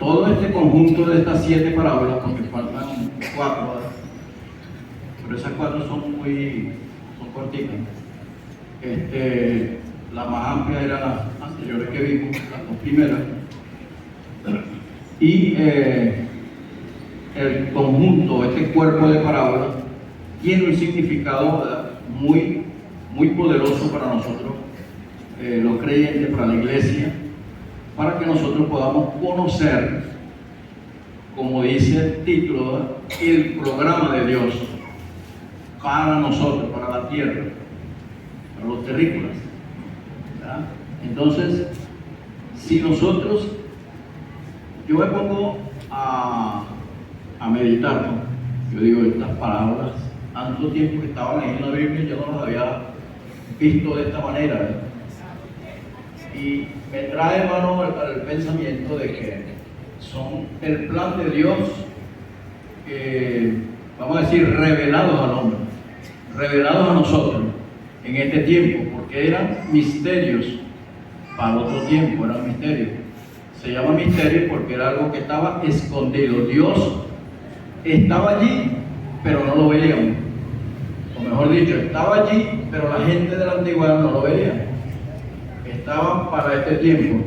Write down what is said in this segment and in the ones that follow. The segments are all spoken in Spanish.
todo este conjunto de estas 7 parábolas, porque faltan 4, ¿verdad? Pero esas 4 son cortitas. Las más amplias eran las anteriores que vimos, las 2 primeras. Y el conjunto, este cuerpo de parábolas, tiene un significado, ¿verdad?, muy poderoso para nosotros, los creyentes, para la iglesia, para que nosotros podamos conocer, como dice el título, ¿verdad?, el programa de Dios para nosotros, para la tierra, para los terrícolas, ¿verdad? Entonces, si nosotros, yo me pongo a meditar, ¿no? Yo digo, estas parábolas, tanto tiempo que estaba leyendo la Biblia, yo no las había visto de esta manera, ¿verdad? Y me trae, hermano, el pensamiento de que son el plan de Dios, vamos a decir, revelados al hombre, revelados a nosotros en este tiempo, porque eran misterios para otro tiempo, eran misterios. Se llama misterio porque era algo que estaba escondido. Dios estaba allí, pero no lo veíamos. O mejor dicho, estaba allí, pero la gente de la antigüedad no lo veía. Estaba para este tiempo.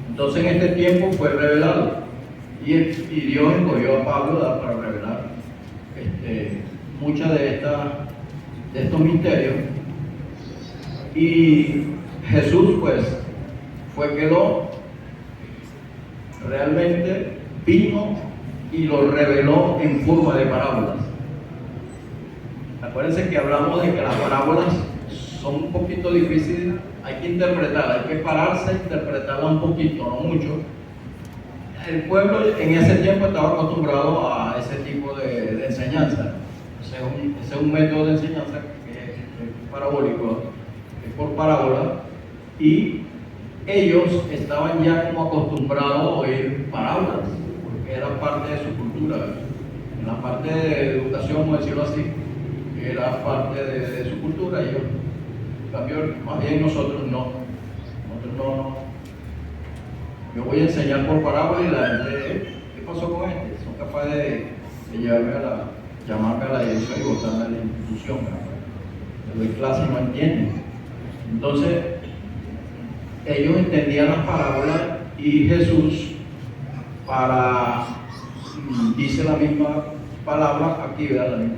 Entonces en este tiempo fue revelado. Y Dios escogió a Pablo para revelar muchas de estos misterios. Y Jesús, pues, realmente vino y lo reveló en forma de parábolas. Acuérdense que hablamos de que las parábolas son un poquito difíciles, hay que interpretarlas, hay que pararse e interpretarlas un poquito, no mucho. El pueblo en ese tiempo estaba acostumbrado a ese tipo de enseñanza. Ese es un método de enseñanza que es parabólico, es por parábola, y ellos estaban ya como acostumbrados a oír parábolas, porque era parte de su cultura, en la parte de educación, por decirlo así, era parte de su cultura. Ellos, en cambio, más bien nosotros no. Yo voy a enseñar por parábola y la gente, ¿qué pasó con este? Son capaces de llamarme a la dirección y botarme a la institución, ¿verdad? Le doy clase y no entienden. Entonces, ellos entendían las parábolas y Jesús, dice la misma palabra aquí, ¿verdad? El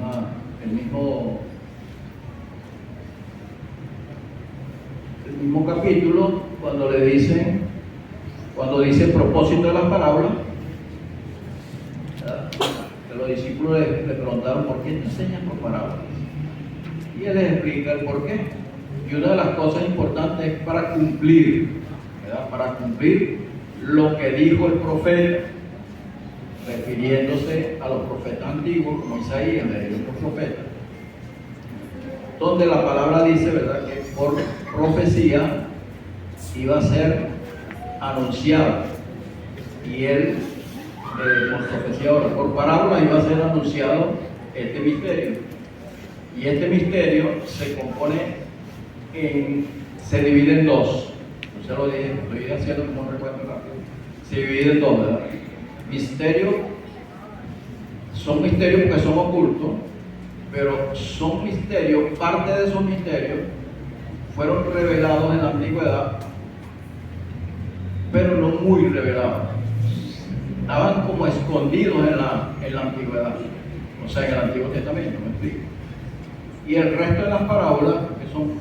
mismo capítulo, cuando dice el propósito de las parábolas, que los discípulos le preguntaron, ¿por qué te enseñas por parábolas? Y él les explica el por qué. Y una de las cosas importantes es para cumplir, ¿verdad?, para cumplir lo que dijo el profeta, refiriéndose a los profetas antiguos, como Isaías, de otros profetas, donde la palabra dice, ¿verdad?, que por profecía iba a ser anunciado, y él, por profecía ahora, por parábola iba a ser anunciado este misterio. Y este misterio se divide en 2. No se lo dije, estoy haciendo como un recuento rápido. Se divide en 2, ¿verdad? Son misterios porque son ocultos, pero son misterios, parte de esos misterios fueron revelados en la antigüedad, pero no muy revelados. Estaban como escondidos en la antigüedad, o sea, en el Antiguo Testamento, me explico. Y el resto de las parábolas, que son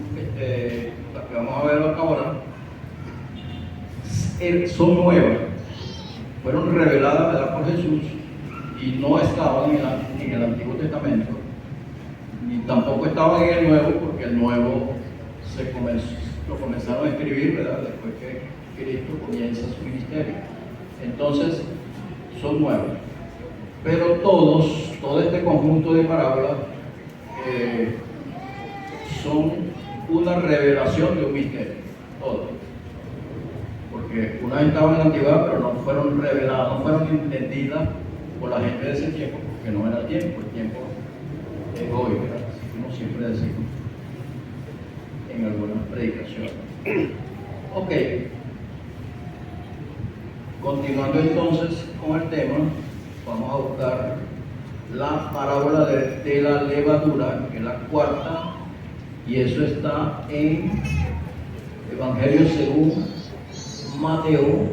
las que vamos a ver hasta ahora, son nuevas, fueron reveladas, ¿verdad?, por Jesús, y no estaban en el Antiguo Testamento, ni tampoco estaban en el Nuevo, porque el Nuevo lo comenzaron a escribir, ¿verdad?, después que Cristo comienza su ministerio. Entonces, son nuevas. Pero todo este conjunto de parábolas son una revelación de un misterio, todo. Porque unas estaban en la antigüedad, pero no fueron reveladas, no fueron entendidas por la gente de ese tiempo, porque no era el tiempo es hoy, ¿verdad? Así como siempre decimos en algunas predicaciones. Ok. Continuando entonces con el tema, vamos a buscar la parábola de la levadura, que es la cuarta, y eso está en Evangelio según Mateo,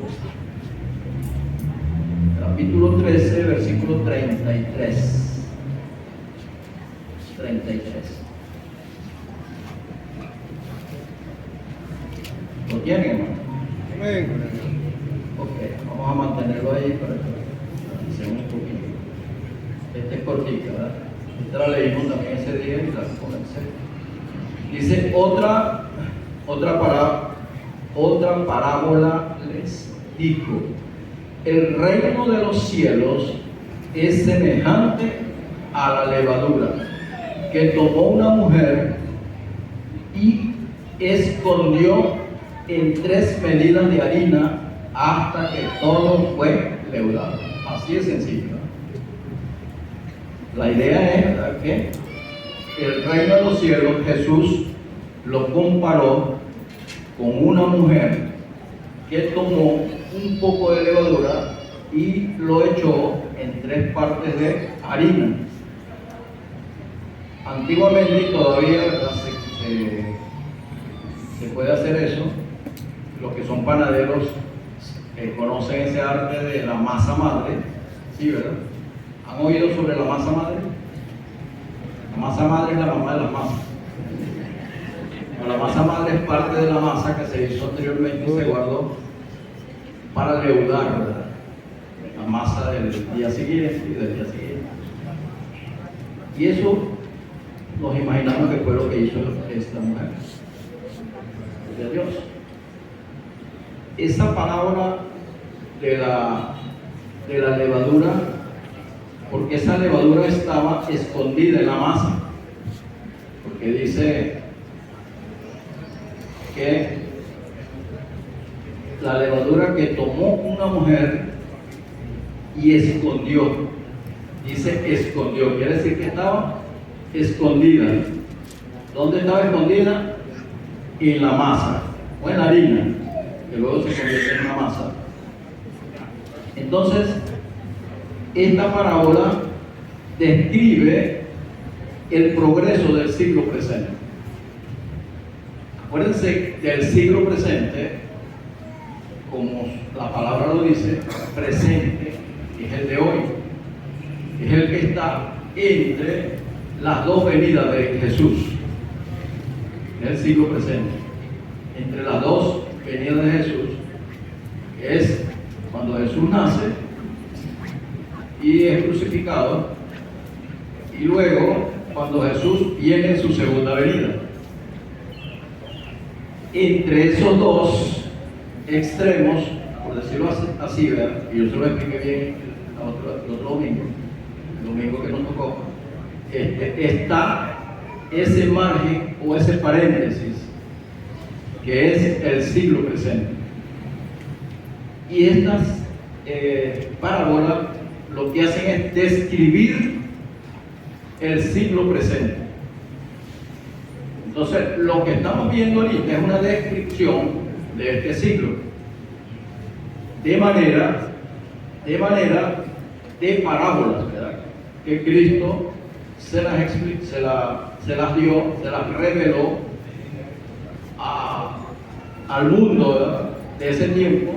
capítulo 13, versículo 33. 33. ¿Lo tienen, hermano? Amén. Ok, vamos a mantenerlo ahí para que avancemos un poquito. Este es cortita, ¿verdad? Esta la leímos también ese día y la comencé. Dice otra parábola les dijo: el reino de los cielos es semejante a la levadura que tomó una mujer y escondió en 3 medidas de harina hasta que todo fue leudado. Así de sencillo, ¿no? La idea es, ¿verdad?, que el reino de los cielos Jesús lo comparó con una mujer que tomó un poco de levadura y lo echó en 3 partes de harina. Antiguamente, y todavía, ¿verdad?, se puede hacer eso. Los que son panaderos conocen ese arte de la masa madre, ¿sí, verdad? ¿Han oído sobre la masa madre? La masa madre es la mamá de las masas. La masa madre es parte de la masa que se hizo anteriormente y se guardó para leudar, ¿verdad?, la masa del día siguiente y del día siguiente. Y eso nos imaginamos que fue lo que hizo esta mujer de Dios. Esa palabra de la levadura, porque esa levadura estaba escondida en la masa, porque dice que la levadura que tomó una mujer y escondió, dice escondió, quiere decir que estaba escondida. ¿Dónde estaba escondida? En la masa o en la harina, que luego se convierte en una masa. Entonces, esta parábola describe el progreso del siglo presente. Acuérdense del siglo presente, como la palabra lo dice, presente, es el de hoy, es el que está entre las 2 venidas de Jesús. Es el siglo presente, entre las 2 venidas de Jesús, que es cuando Jesús nace y es crucificado, y luego cuando Jesús viene en su segunda venida. Entre esos 2 extremos, por decirlo así, ¿verdad?, y yo se lo expliqué bien el otro domingo, el domingo que nos tocó, está ese margen o ese paréntesis que es el siglo presente. Y estas parábolas lo que hacen es describir el siglo presente. Entonces, lo que estamos viendo ahorita es una descripción de este siglo, de manera de parábolas, ¿verdad?, que Cristo se las dio, se las reveló al mundo, ¿verdad?, de ese tiempo,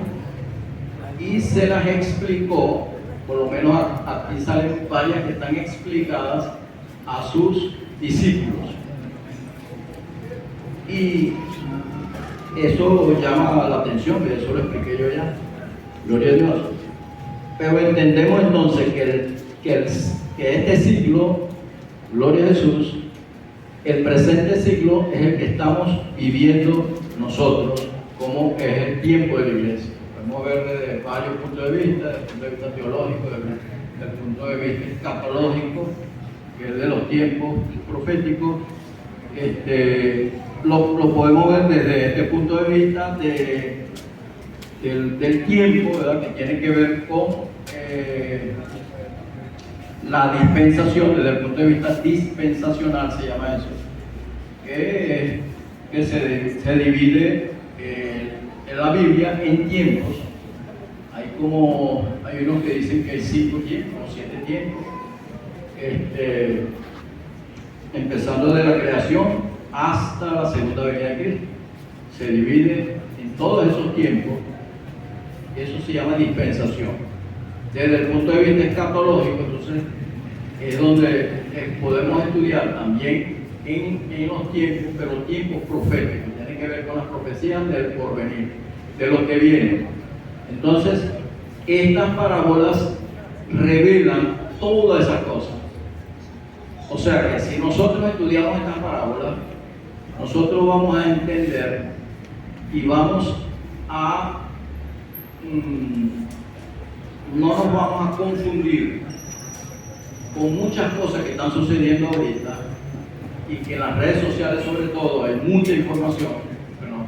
y se las explicó, por lo menos aquí salen varias que están explicadas a sus discípulos. Y eso llama la atención, que eso lo expliqué yo ya, gloria a Dios. Pero entendemos entonces que este siglo, gloria a Jesús, el presente siglo es el que estamos viviendo nosotros, como es el tiempo de la iglesia. Podemos ver desde varios puntos de vista, desde el punto de vista teológico, desde el punto de vista escatológico, que es de los tiempos proféticos. Lo podemos ver desde este punto de vista del tiempo, ¿verdad?, que tiene que ver con la dispensación, desde el punto de vista dispensacional se llama eso, que se divide en la Biblia en tiempos. Hay Hay unos que dicen que hay 5 tiempos o 7 tiempos, empezando de la creación hasta la segunda venida de Cristo. Se divide en todos esos tiempos, eso se llama dispensación. Desde el punto de vista escatológico, entonces, es donde podemos estudiar también en los tiempos, pero tiempos proféticos, tienen que ver con las profecías del porvenir, de lo que viene. Entonces, estas parábolas revelan todas esas cosas. O sea que si nosotros estudiamos estas parábolas, nosotros vamos a entender y vamos a no nos vamos a confundir con muchas cosas que están sucediendo ahorita y que en las redes sociales sobre todo hay mucha información, bueno,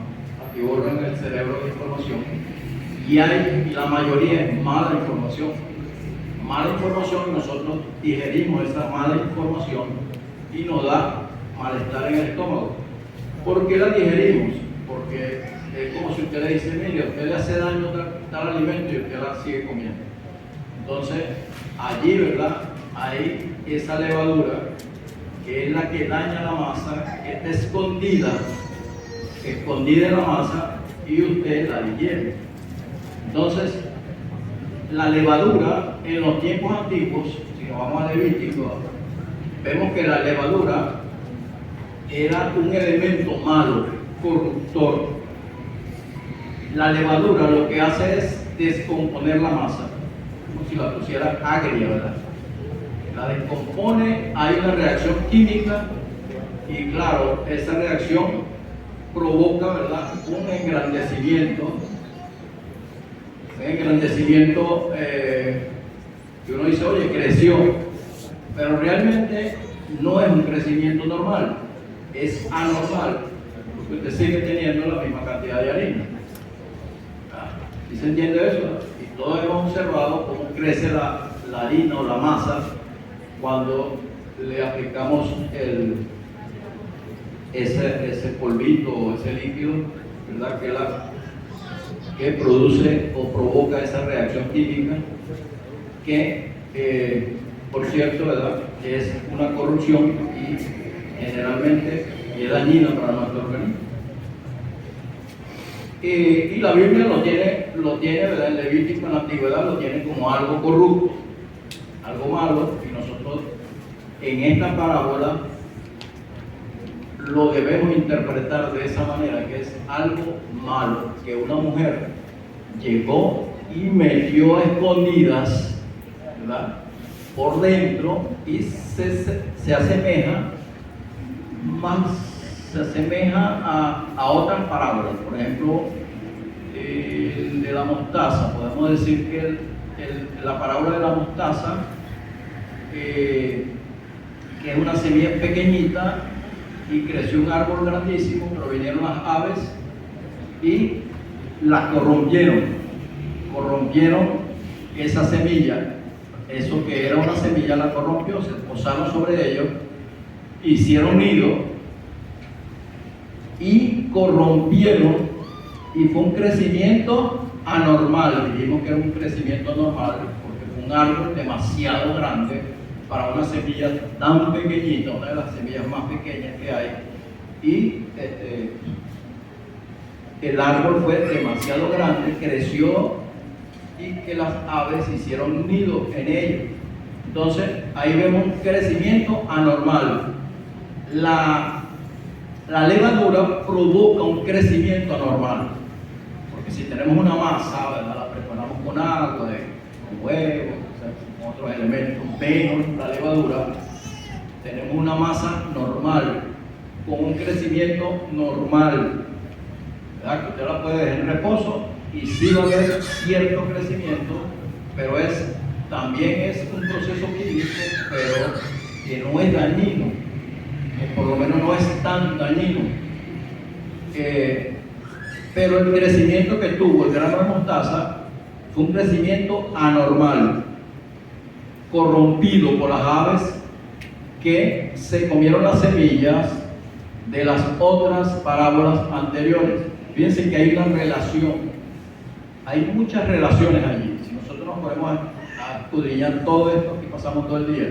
atiborran el cerebro de información y la mayoría es mala información y nosotros digerimos esa mala información y nos da malestar en el estómago. ¿Por qué la digerimos? Porque es como si usted le dice, mire, a usted le hace daño tal alimento y usted la sigue comiendo. Entonces, allí, ¿verdad? Hay esa levadura que es la que daña la masa, que está escondida en la masa y usted la digiere. Entonces, la levadura en los tiempos antiguos, si nos vamos a Levítico, vemos que la levadura era un elemento malo, corruptor. La levadura lo que hace es descomponer la masa, como si la pusiera agria, ¿verdad? La descompone, hay una reacción química y claro, esa reacción provoca, ¿verdad?, un engrandecimiento que uno dice, oye, creció, pero realmente no es un crecimiento normal, es anormal, porque usted sigue teniendo la misma cantidad de harina. ¿Sí se entiende eso? Y todos hemos observado cómo crece la harina o la masa cuando le aplicamos ese polvito o ese líquido, ¿verdad?, que produce o provoca esa reacción química que, por cierto, ¿verdad?, es una corrupción y generalmente es dañina para nuestro organismo. Y la Biblia lo tiene, ¿verdad?, en Levítico, en la antigüedad, lo tiene como algo corrupto, algo malo, y nosotros en esta parábola lo debemos interpretar de esa manera, que es algo malo, que una mujer llegó y metió a escondidas, ¿verdad?, por dentro y se asemeja a otras parábolas. Por ejemplo, el de la mostaza. Podemos decir que la parábola de la mostaza, que es una semilla pequeñita y creció un árbol grandísimo, pero vinieron las aves y las corrompieron esa semilla. Eso que era una semilla la corrompió, se posaron sobre ellos, hicieron nido y corrompieron, y fue un crecimiento anormal. Dijimos que era un crecimiento anormal porque fue un árbol demasiado grande para una semilla tan pequeñita, una de las semillas más pequeñas que hay, y el árbol fue demasiado grande, creció, y que las aves hicieron nido en ello. Entonces ahí vemos un crecimiento anormal. La levadura provoca un crecimiento anormal, porque si tenemos una masa, ¿verdad?, la preparamos con agua, con huevos, con otros elementos, menos la levadura, tenemos una masa normal, con un crecimiento normal, ¿verdad?, que usted la puede dejar en reposo y sí va a haber cierto crecimiento, pero también es un proceso químico, pero que no es dañino, o por lo menos no es tan dañino. Pero el crecimiento que tuvo el grano de mostaza fue un crecimiento anormal, corrompido por las aves que se comieron las semillas de las otras parábolas anteriores. Fíjense que hay una relación, hay muchas relaciones allí. Si nosotros nos podemos a escudriñar todo esto que pasamos todo el día.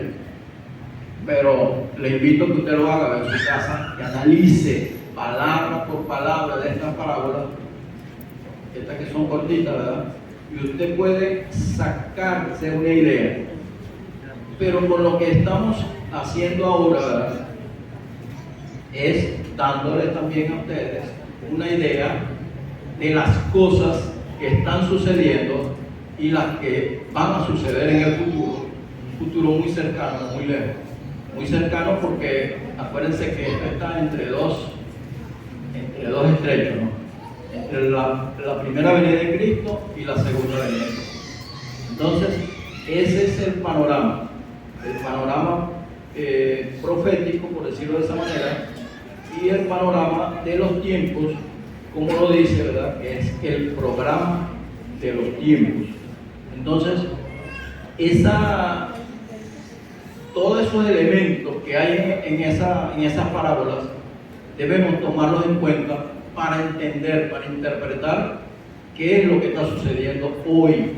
Pero le invito a que usted lo haga en su casa, que analice palabra por palabra de estas parábolas, estas que son cortitas, ¿verdad? Y usted puede sacarse una idea. Pero con lo que estamos haciendo ahora, ¿verdad?, es dándole también a ustedes una idea de las cosas que están sucediendo y las que van a suceder en el futuro, un futuro muy cercano, muy lejos. Muy cercano porque acuérdense que esto está entre dos estrechos, ¿no? Entre la primera venida de Cristo y la segunda venida de Cristo. Entonces, ese es el panorama profético, por decirlo de esa manera, y el panorama de los tiempos, como lo dice, ¿verdad?, que es el programa de los tiempos. Entonces, todos esos elementos que hay en esas parábolas debemos tomarlos en cuenta para entender, para interpretar qué es lo que está sucediendo hoy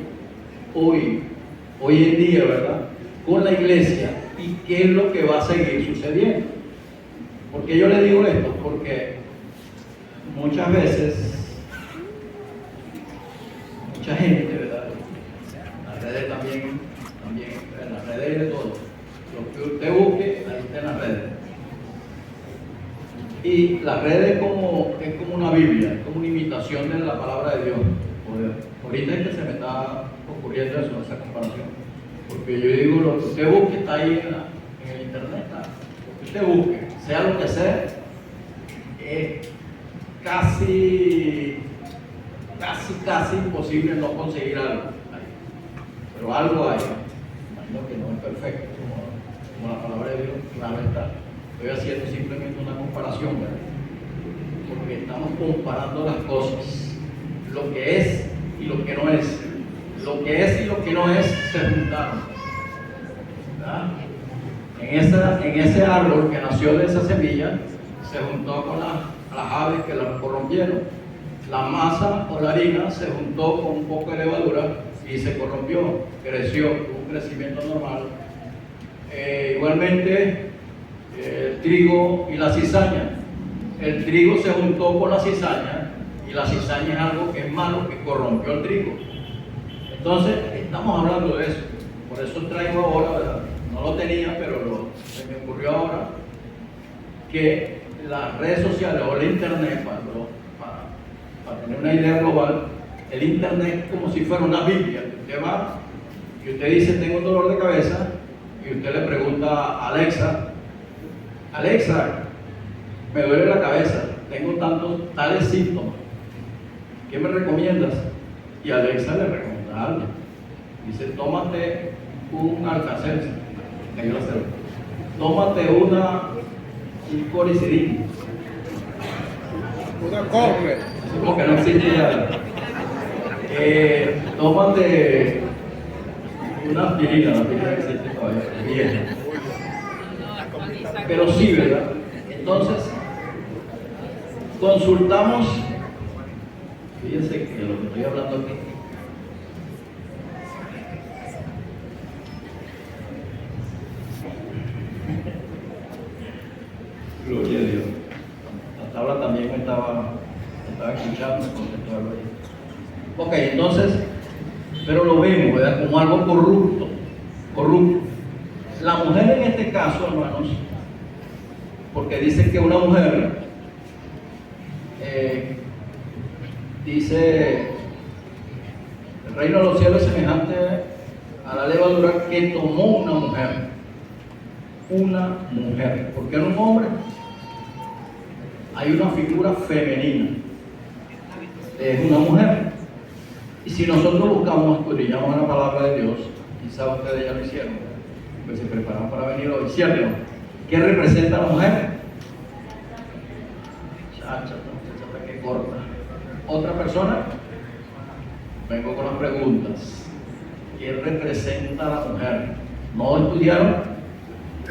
en día, ¿verdad?, con la iglesia, y qué es lo que va a seguir sucediendo. ¿Por qué yo le digo esto? Porque muchas veces, mucha gente, ¿verdad?, en las redes también, en las redes hay de todo. Lo que usted busque, ahí está en las redes. Y las redes es como una Biblia, es como una imitación de la palabra de Dios. Ahorita es que se me está ocurriendo eso, esa comparación. Porque yo digo, lo que usted busque está ahí en el internet, está. Lo que usted busque, sea lo que sea, es casi imposible no conseguir algo ahí. Pero algo hay. Imagino que no es perfecto, como la palabra de Dios, claro está. Estoy haciendo simplemente una comparación, ¿verdad? Porque estamos comparando las cosas, lo que es y lo que no es. Lo que es y lo que no es se juntaron, ¿verdad? En ese árbol que nació de esa semilla, se juntó con las aves que la corrompieron. La masa o la harina se juntó con un poco de levadura y se corrompió, creció, tuvo un crecimiento normal. Igualmente, el trigo y la cizaña. El trigo se juntó con la cizaña, y la cizaña es algo que es malo, que corrompió el trigo. Entonces, estamos hablando de eso. Por eso traigo ahora, ¿verdad?, no lo tenía, pero se me ocurrió ahora, que las redes sociales o el internet, para tener una idea global, el internet es como si fuera una Biblia. Usted va y usted dice, tengo un dolor de cabeza, y usted le pregunta a Alexa, me duele la cabeza, tengo tales síntomas, ¿qué me recomiendas? Y Alexa le recomienda algo. Dice, tómate un Alka-Seltzer, tómate un Coricidin. Una compre. Como que no existe ya. Tómate una aspirina, la aspirina existe todavía, bien. Pero sí, ¿verdad? Entonces, consultamos, fíjense que lo que estoy hablando aquí, gloria a Dios. Hasta ahora también me estaba escuchando, contestó algo ahí. Ok, entonces, pero lo vemos, ¿verdad?, como algo corrupto. La mujer en este caso, hermanos, porque dice que una mujer, dice, el reino de los cielos es semejante a la levadura que tomó una mujer. ¿Por qué no un hombre? Hay una figura femenina, es una mujer. Y si nosotros buscamos, escudriñamos la palabra de Dios, quizá ustedes ya lo hicieron, pues se preparan para venir hoy, ¿cierto? ¿Qué representa la mujer? Chacha, que corta. ¿Otra persona? Vengo con las preguntas. ¿Qué representa la mujer? ¿No estudiaron?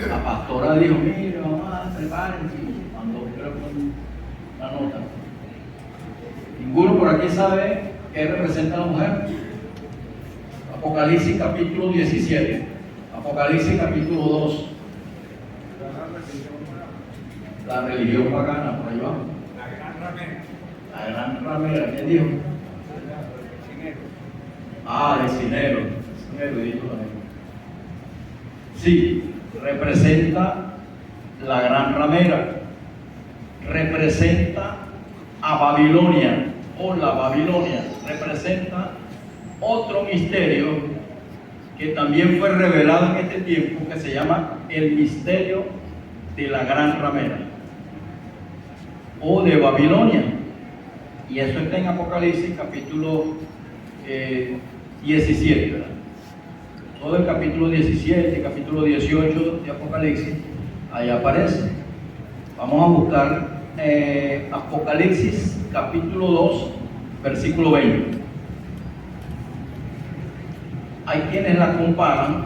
La pastora dijo, mira, mamá, prepárense, mandó una nota. ¿Ninguno por aquí sabe qué representa la mujer? Apocalipsis capítulo 17, Apocalipsis capítulo 2. La religión pagana, por ahí va. La gran ramera, ¿quién dijo? De Cinero. Sí, representa la gran ramera, representa a Babilonia, o la Babilonia, representa otro misterio que también fue revelado en este tiempo, que se llama el misterio de la gran ramera, o de Babilonia. Y eso está en Apocalipsis capítulo 17, ¿verdad? Todo el capítulo 17, capítulo 18 de Apocalipsis, ahí aparece. Vamos a buscar Apocalipsis capítulo 2, versículo 20. Hay quienes la comparan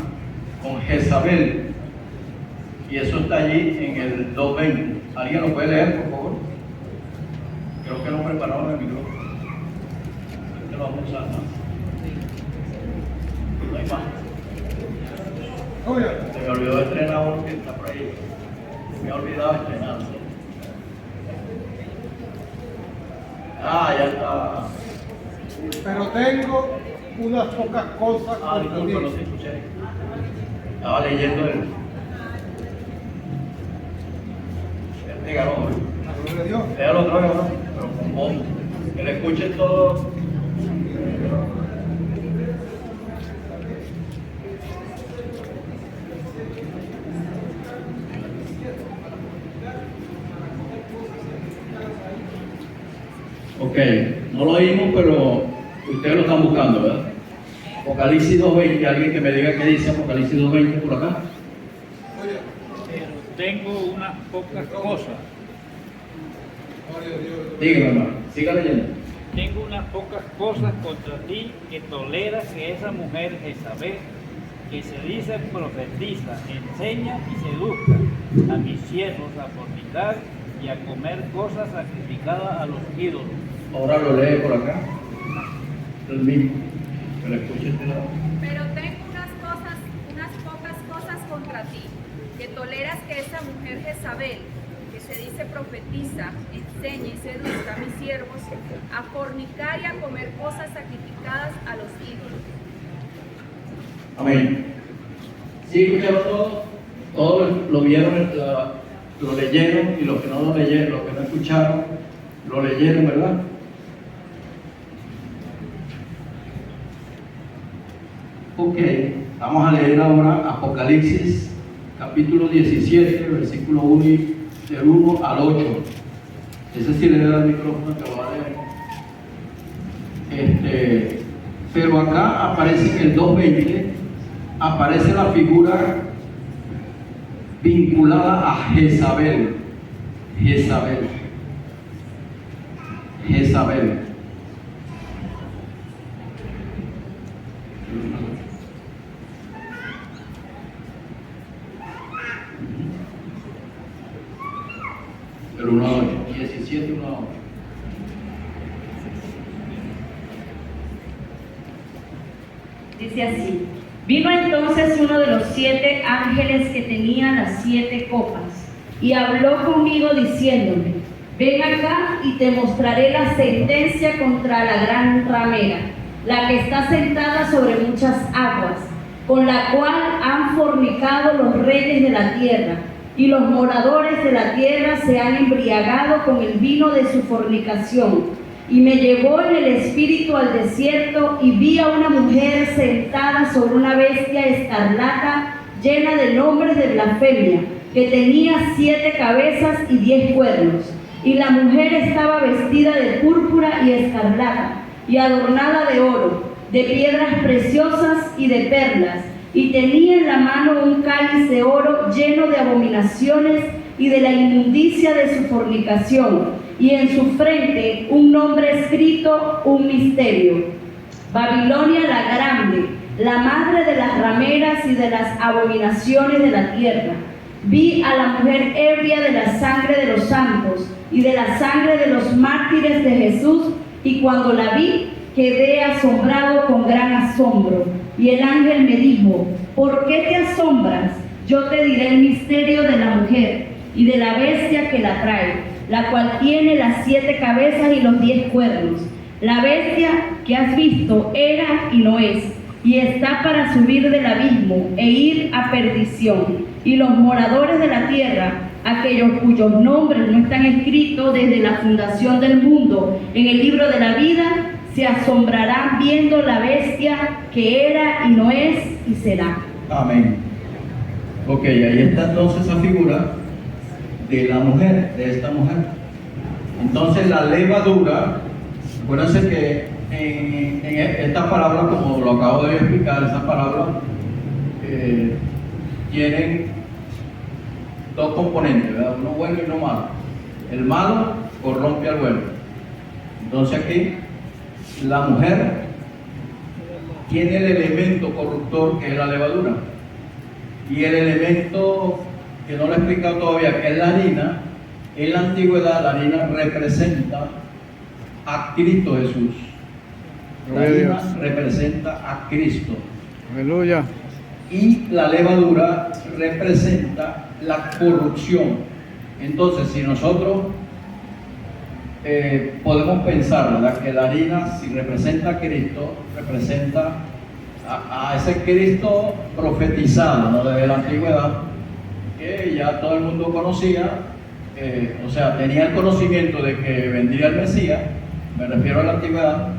con Jezabel, y eso está allí en el 2:20. ¿Alguien lo puede leer, por favor? Creo que no prepararon el micrófono. Este lo vamos a usar, ¿no? No hay más. Se me olvidó de estrenar uno que está por ahí. Me he olvidado de estrenarlo. Ya está. Pero tengo unas pocas cosas. Disculpa, no te escuché. Estaba leyendo el. Este ganó. Gloria a Dios. Léalo otra vez, ¿no? Pero con voz. Que le escuchen todo. Ok, no lo oímos, pero ustedes lo están buscando, ¿verdad? Apocalipsis 2:20, alguien que me diga qué dice Apocalipsis 2:20 por acá. Pero tengo unas pocas cosas. Dígame, hermano, siga leyendo. Tengo unas pocas cosas contra ti, que toleras que esa mujer Jezabel, que se dice profetiza, enseña y seduzca a mis siervos a fornicar y a comer cosas sacrificadas a los ídolos. Ahora lo lee por acá. El mismo. Que lo escuche este lado. Pero tengo unas pocas cosas contra ti, que toleras que esa mujer Jezabel, que se dice profetiza, enseña y seduzca a mis siervos a fornicar y a comer cosas sacrificadas a los ídolos. Amén. ¿Sí escucharon todo? Todos lo vieron, lo leyeron, y los que no lo leyeron, los que no escucharon, lo leyeron, ¿verdad? Ok, vamos a leer ahora Apocalipsis capítulo 17, versículo 1, del 1 al 8. Ese sí le da el micrófono que va a leer. Pero acá aparece en el 2:20, aparece la figura vinculada a Jezabel. Jezabel. El 1 a 8, 17, 1 a 8. Dice así: vino entonces uno de los 7 ángeles que tenía las 7 copas, y habló conmigo diciéndome: ven acá y te mostraré la sentencia contra la gran ramera, la que está sentada sobre muchas aguas, con la cual han fornicado los reyes de la tierra, y los moradores de la tierra se han embriagado con el vino de su fornicación. Y me llevó en el espíritu al desierto, y vi a una mujer sentada sobre una bestia escarlata, llena de nombres de blasfemia, que tenía 7 cabezas y 10 cuernos. Y la mujer estaba vestida de púrpura y escarlata, y adornada de oro, de piedras preciosas y de perlas, y tenía en la mano un cáliz de oro lleno de abominaciones y de la inmundicia de su fornicación, y en su frente un nombre escrito, un misterio: Babilonia la grande, la madre de las rameras y de las abominaciones de la tierra. Vi a la mujer ebria de la sangre de los santos y de la sangre de los mártires de Jesús, y cuando la vi, quedé asombrado con gran asombro. Y el ángel me dijo: ¿por qué te asombras? Yo te diré el misterio de la mujer y de la bestia que la trae, la cual tiene las 7 cabezas y los 10 cuernos. La bestia que has visto era y no es, y está para subir del abismo e ir a perdición. Y los moradores de la tierra, aquellos cuyos nombres no están escritos desde la fundación del mundo en el libro de la vida, se asombrarán viendo la bestia que era y no es y será. Amén. Ok, ahí está entonces esa figura de la mujer, de esta mujer. Entonces la levadura, acuérdense que en esta palabra, como lo acabo de explicar, esa palabra tienen 2 componentes, ¿verdad? Uno bueno y uno malo. El malo corrompe al bueno. Entonces aquí la mujer tiene el elemento corruptor que es la levadura, y el elemento que no lo he explicado todavía, que es la harina. En la antigüedad la harina representa a Cristo Jesús. La harina representa a Cristo. Aleluya. Y la levadura representa la corrupción. Entonces, si nosotros podemos pensar, ¿verdad?, que la harina, si representa a Cristo, representa a ese Cristo profetizado, ¿no?, desde la antigüedad, que ya todo el mundo conocía, o sea, tenía el conocimiento de que vendría el Mesías, me refiero a la antigüedad,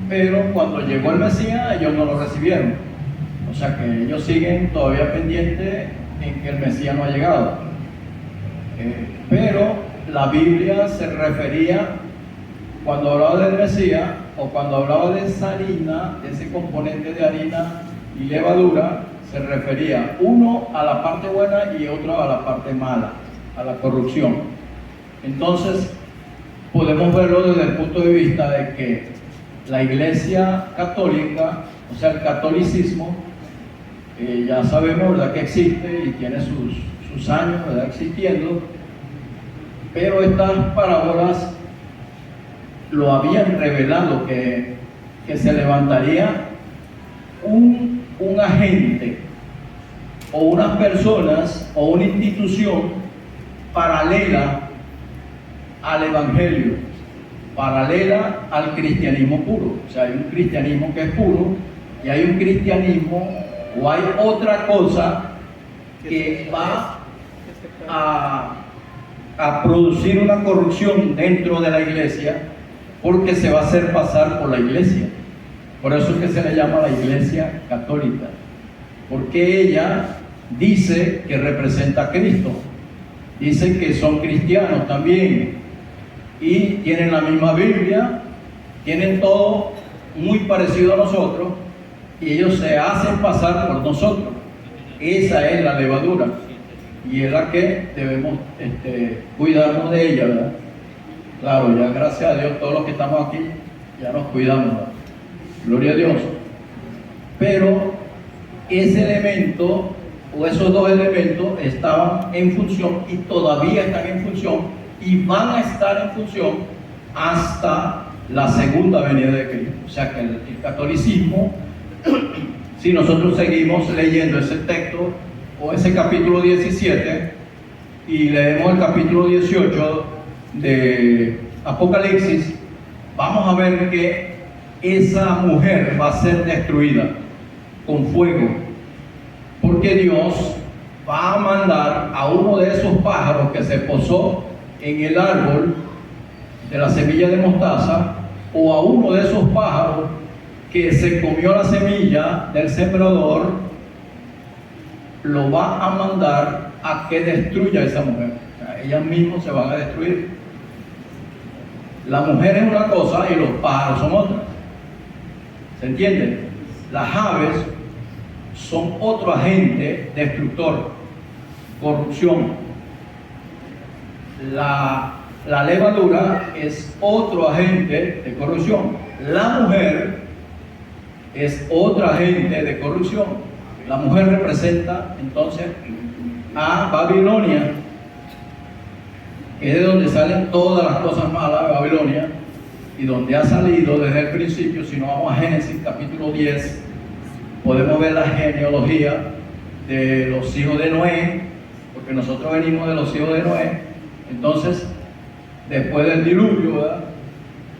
pero cuando llegó el Mesías ellos no lo recibieron. O sea que ellos siguen todavía pendientes en que el Mesías no ha llegado. Pero la Biblia se refería, cuando hablaba del Mesías, o cuando hablaba de esa harina, de ese componente de harina y levadura, se refería uno a la parte buena y otro a la parte mala, a la corrupción. Entonces, podemos verlo desde el punto de vista de que la Iglesia católica, o sea, el catolicismo, ya sabemos, ¿verdad?, que existe y tiene sus años, ¿verdad?, existiendo, pero estas parábolas lo habían revelado, que se levantaría un agente o unas personas o una institución paralela al Evangelio, paralela al cristianismo puro. O sea, hay un cristianismo que es puro y hay un cristianismo, o hay otra cosa que va a producir una corrupción dentro de la iglesia, porque se va a hacer pasar por la iglesia. Por eso es que se le llama la Iglesia Católica, porque ella dice que representa a Cristo, dice que son cristianos también, y tienen la misma Biblia, tienen todo muy parecido a nosotros, y ellos se hacen pasar por nosotros. Esa es la levadura, y es la que debemos cuidarnos de ella, ¿verdad? Claro, ya gracias a Dios todos los que estamos aquí ya nos cuidamos, ¿verdad? Gloria a Dios. Pero ese elemento, o esos 2 elementos, estaban en función y todavía están en función y van a estar en función hasta la segunda venida de Cristo. O sea que el catolicismo, si nosotros seguimos leyendo ese texto o ese capítulo 17 y leemos el capítulo 18 de Apocalipsis, vamos a ver que esa mujer va a ser destruida con fuego, porque Dios va a mandar a uno de esos pájaros que se posó en el árbol de la semilla de mostaza, o a uno de esos pájaros que se comió la semilla del sembrador, lo va a mandar a que destruya a esa mujer. O sea, ellas mismas se van a destruir. La mujer es una cosa y los pájaros son otra. ¿Se entiende? Las aves son otro agente destructor, corrupción. La levadura es otro agente de corrupción. La mujer es otro agente de corrupción. La mujer representa entonces a Babilonia, que es de donde salen todas las cosas malas de Babilonia, y donde ha salido desde el principio. Si no vamos a Génesis capítulo 10, podemos ver la genealogía de los hijos de Noé, porque nosotros venimos de los hijos de Noé. Entonces, después del diluvio, ¿verdad?,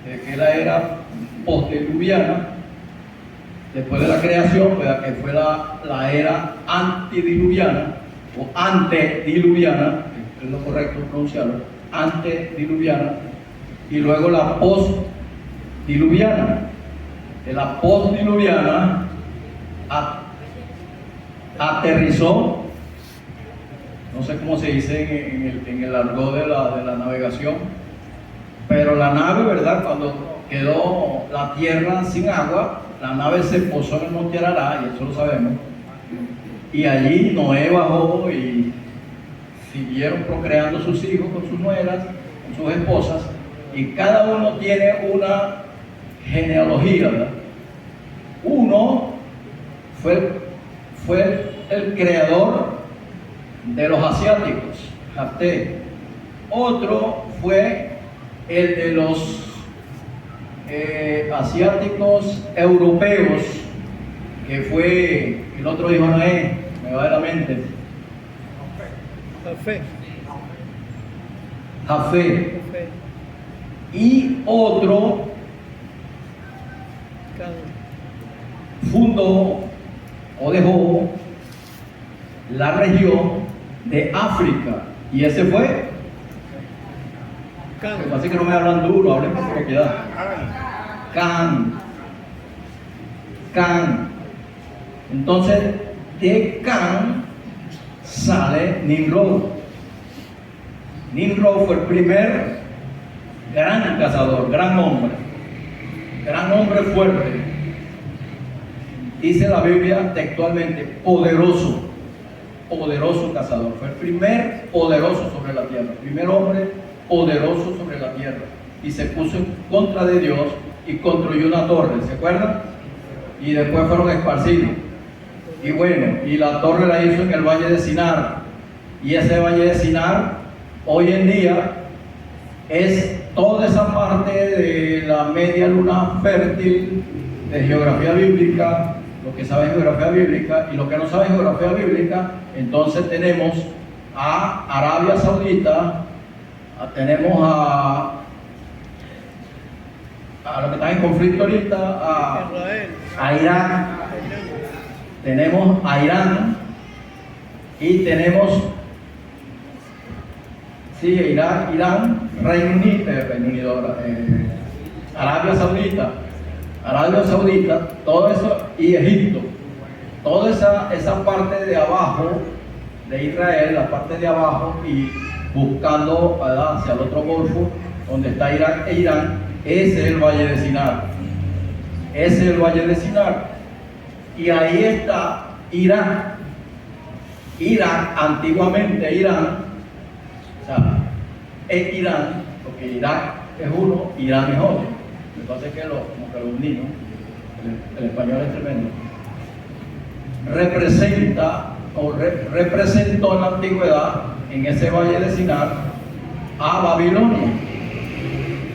que es la era postdiluviana, después de la creación, ¿verdad?, que fue la era antediluviana o antediluviana, es lo correcto pronunciarlo, antediluviana, y luego la postdiluviana. De la postdiluviana aterrizó, no sé cómo se dice en el argot de la navegación, pero la nave, ¿verdad?, cuando quedó la tierra sin agua, la nave se posó en el monte Ararat, y eso lo sabemos, y allí Noé bajó y siguieron procreando sus hijos con sus nueras, con sus esposas, y cada uno tiene una genealogía, ¿verdad? Uno fue el creador de los asiáticos, Jafté. Otro fue el de los asiáticos europeos, que fue el otro hijo Noé, me va de la mente, Jafé. Y otro fundó o dejó la región de África, y ese fue, lo que pasa es que no me hablan duro, hablen con propiedad. Can. Entonces, de Can sale Nimrod. Nimrod fue el primer gran cazador, gran hombre fuerte. Dice la Biblia textualmente, poderoso cazador. Fue el primer poderoso sobre la tierra, el primer hombre poderoso sobre la tierra. Y se puso en contra de Dios y construyó una torre, ¿se acuerdan? Y después fueron esparcidos. Y bueno, y la torre la hizo en el valle de Sinar. Y ese valle de Sinar, hoy en día, es toda esa parte de la media luna fértil de geografía bíblica, lo que sabe geografía bíblica, y lo que no sabe geografía bíblica. Entonces tenemos a Arabia Saudita, tenemos a lo que está en conflicto ahorita, a Irak, tenemos a Irán, y tenemos Irak, Irán, Reino Unido, Arabia Saudita, todo eso, y Egipto, toda esa parte de abajo de Israel, la parte de abajo, y buscando, ¿verdad?, hacia el otro golfo, donde está Irak e Irán, ese es el valle de Sinar. Y ahí está Irán. Antiguamente Irán, o sea, es Irán, porque Irak es uno, Irán es otro. Entonces que como que lo unimos, el español es tremendo. Representó en la antigüedad, en ese valle de Sinar, a Babilonia.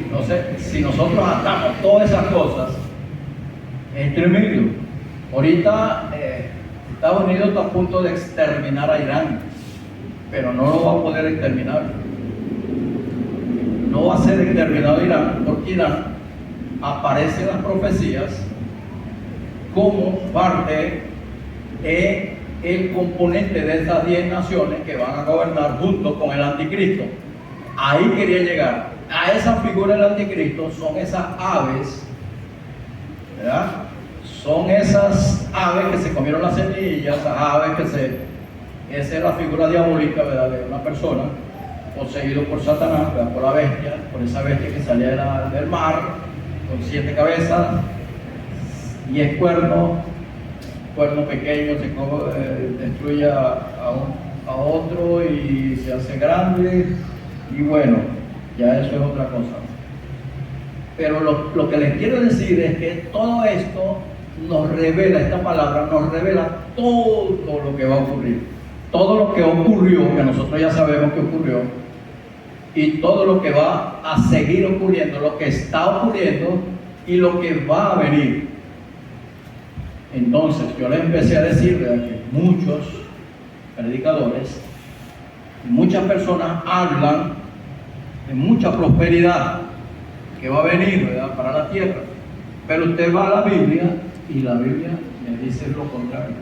Entonces, si nosotros atamos todas esas cosas, es tremendo. Ahorita Estados Unidos está a punto de exterminar a Irán, pero no lo va a poder exterminar. No va a ser exterminado Irán, porque Irán aparece en las profecías como parte del componente de esas 10 naciones que van a gobernar junto con el anticristo. Ahí quería llegar. A esa figura del anticristo son esas aves, ¿verdad? Son esas aves que se comieron las semillas, esas aves esa es la figura diabólica, ¿verdad?, de una persona poseído por Satanás, ¿verdad?, por la bestia, por esa bestia que salía del mar, con 7 cabezas, 10 cuernos pequeños, destruye a otro y se hace grande, y bueno, ya eso es otra cosa. Pero lo que les quiero decir es que todo esto nos revela, esta palabra nos revela todo lo que va a ocurrir. Todo lo que ocurrió, que nosotros ya sabemos que ocurrió, y todo lo que va a seguir ocurriendo, lo que está ocurriendo y lo que va a venir. Entonces yo le empecé a decir, ¿verdad?, que muchos predicadores, muchas personas hablan de mucha prosperidad que va a venir, ¿verdad?, para la tierra, pero usted va a la Biblia y la Biblia me dice lo contrario.